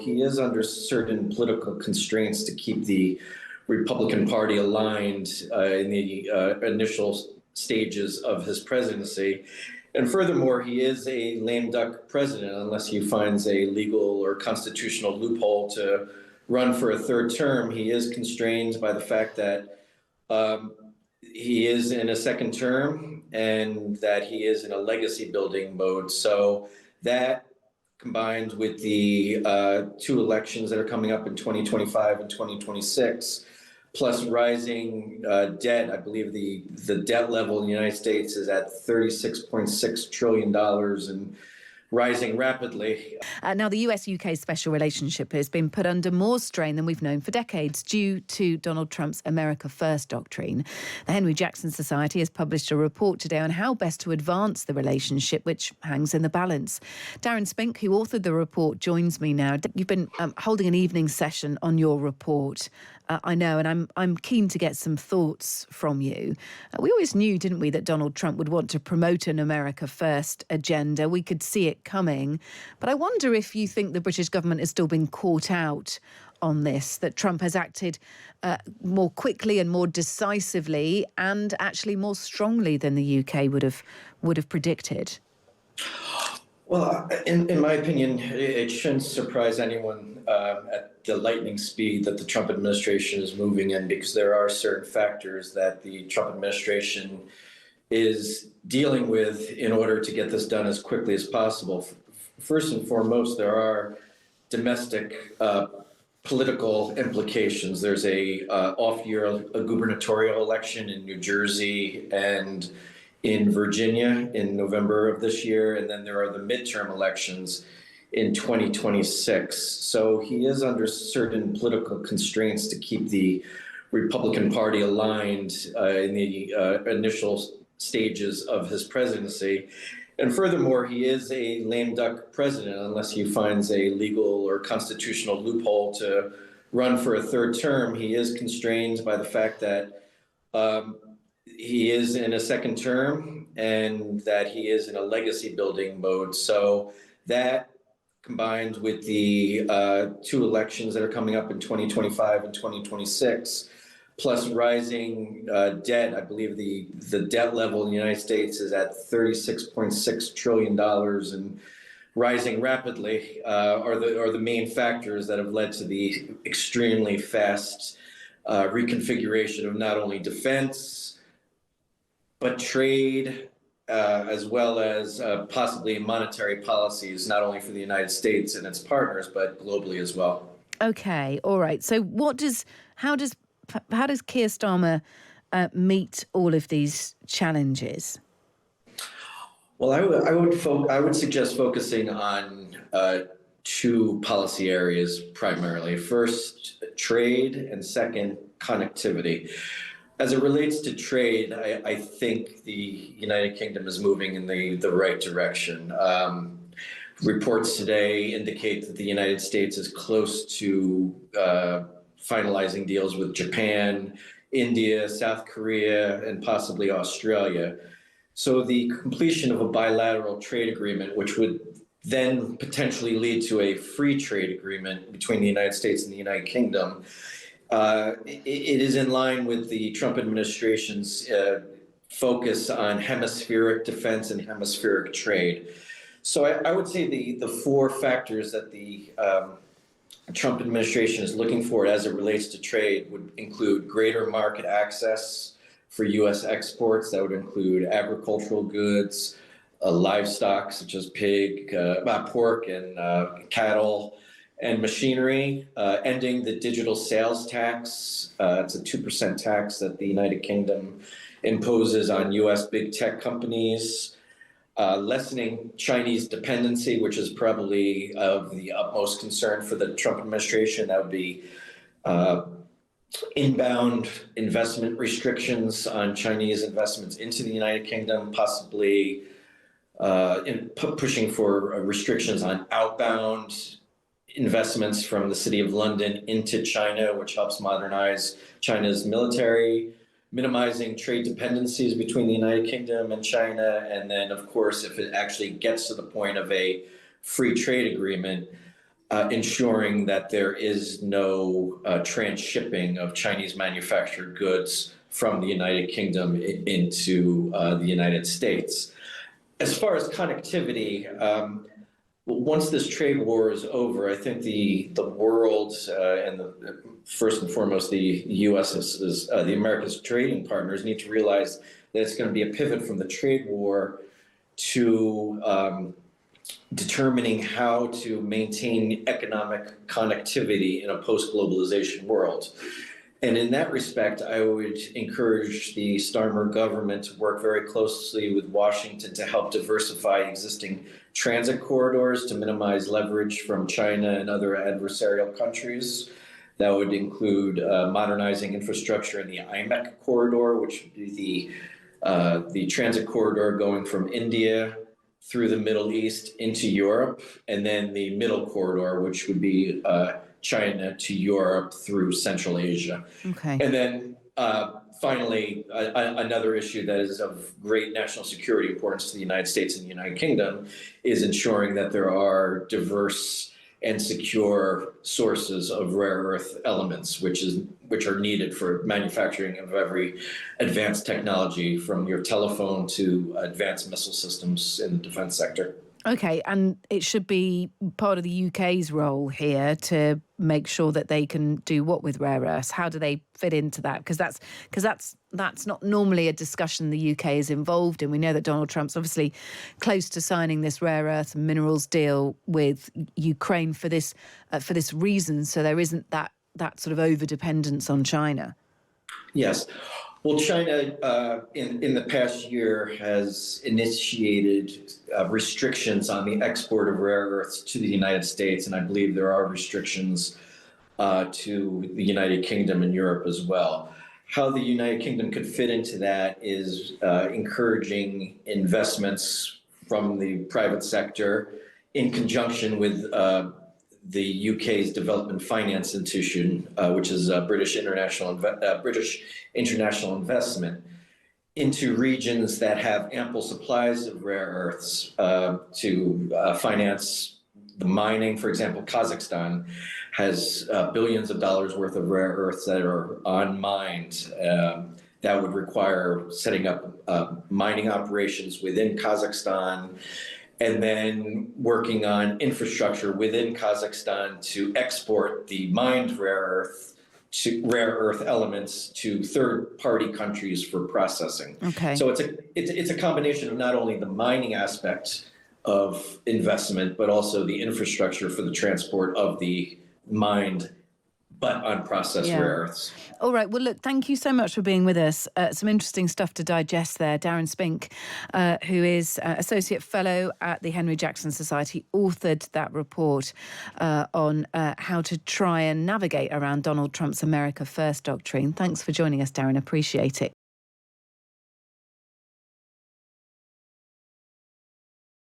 he is under certain political constraints to keep the Republican Party aligned in the initial stages of his presidency. And furthermore, he is a lame duck president unless he finds a legal or constitutional loophole to run for a third term. He is constrained by the fact that he is in a second term and that he is in a legacy building mode. So that combined with the two elections that are coming up in 2025 and 2026, plus rising debt. I believe the debt level in the United States is at $36.6 trillion and rising rapidly. Now, the US-UK special relationship has been put under more strain than we've known for decades due to Donald Trump's America First doctrine. The Henry Jackson Society has published a report today on how best to advance the relationship, which hangs in the balance. Darren Spinck, who authored the report, joins me now. You've been holding an evening session on your report. I know, and I'm keen to get some thoughts from you. We always knew, didn't we, that Donald Trump would want to promote an America First agenda. We could see it coming. But I wonder if you think the British government has still been caught out on this, that Trump has acted more quickly and more decisively and actually more strongly than the UK would have predicted. Well, in my opinion, it shouldn't surprise anyone at the lightning speed that the Trump administration is moving in, because there are certain factors that the Trump administration is dealing with in order to get this done as quickly as possible. First and foremost, there are domestic political implications. There's a off-year gubernatorial election in New Jersey and in Virginia in November of this year, and then there are the midterm elections in 2026. So he is under certain political constraints to keep the Republican Party aligned in the initial stages of his presidency. And furthermore, he is a lame duck president unless he finds a legal or constitutional loophole to run for a third term. He is constrained by the fact that he is in a second term and that he is in a legacy building mode. So that combined with the two elections that are coming up in 2025 and 2026, plus rising debt. I believe the debt level in the United States is at $36.6 trillion and rising rapidly, are the main factors that have led to the extremely fast reconfiguration of not only defense, but trade, as well as possibly monetary policies, not only for the United States and its partners, but globally as well. Okay, all right. So how does Keir Starmer meet all of these challenges? Well, I would suggest focusing on two policy areas primarily. First, trade, and second, connectivity. As it relates to trade, I think the United Kingdom is moving in the right direction. Reports today indicate that the United States is close to finalizing deals with Japan, India, South Korea, and possibly Australia. So the completion of a bilateral trade agreement, which would then potentially lead to a free trade agreement between the United States and the United Kingdom, it is in line with the Trump administration's focus on hemispheric defense and hemispheric trade. So I would say the four factors that the Trump administration is looking for as it relates to trade would include greater market access for U.S. exports. That would include agricultural goods, livestock such as pork and cattle, and machinery, ending the digital sales tax. It's a 2% tax that the United Kingdom imposes on U.S. big tech companies, lessening Chinese dependency, which is probably of the utmost concern for the Trump administration. That would be inbound investment restrictions on Chinese investments into the United Kingdom, possibly pushing for restrictions on outbound investments from the City of London into China, which helps modernize China's military, minimizing trade dependencies between the United Kingdom and China. And then, of course, if it actually gets to the point of a free trade agreement, ensuring that there is no transshipping of Chinese manufactured goods from the United Kingdom into the United States. As far as connectivity, once this trade war is over, I think the world first and foremost the U.S. The America's trading partners need to realize that it's going to be a pivot from the trade war to determining how to maintain economic connectivity in a post-globalization world. And in that respect, I would encourage the Starmer government to work very closely with Washington to help diversify existing transit corridors to minimize leverage from China and other adversarial countries. That would include modernizing infrastructure in the IMEC corridor, which would be the transit corridor going from India through the Middle East into Europe, and then the middle corridor, which would be China to Europe through Central Asia. Okay. And then finally, another issue that is of great national security importance to the United States and the United Kingdom is ensuring that there are diverse and secure sources of rare earth elements, which are needed for manufacturing of every advanced technology, from your telephone to advanced missile systems in the defense sector. Okay, and it should be part of the UK's role here to make sure that they can do what with rare earths? How do they fit into that? Because that's not normally a discussion the UK is involved in. We know that Donald Trump's obviously close to signing this rare earth and minerals deal with Ukraine for this reason. So there isn't that sort of over dependence on China. Yes. Well, China in the past year has initiated restrictions on the export of rare earths to the United States, and I believe there are restrictions to the United Kingdom and Europe as well. How the United Kingdom could fit into that is encouraging investments from the private sector in conjunction with the UK's Development Finance Institution, which is British international investment, into regions that have ample supplies of rare earths to finance the mining. For example, Kazakhstan has billions of dollars worth of rare earths that are unmined. That would require setting up mining operations within Kazakhstan, and then working on infrastructure within Kazakhstan to export the mined rare earth elements to third-party countries for processing. Okay. So it's a combination of not only the mining aspect of investment, but also the infrastructure for the transport of the mined but unprocessed rare earths. All right. Well, look, thank you so much for being with us. Some interesting stuff to digest there. Darren Spinck, who is Associate Fellow at the Henry Jackson Society, authored that report on how to try and navigate around Donald Trump's America First doctrine. Thanks for joining us, Darren. Appreciate it.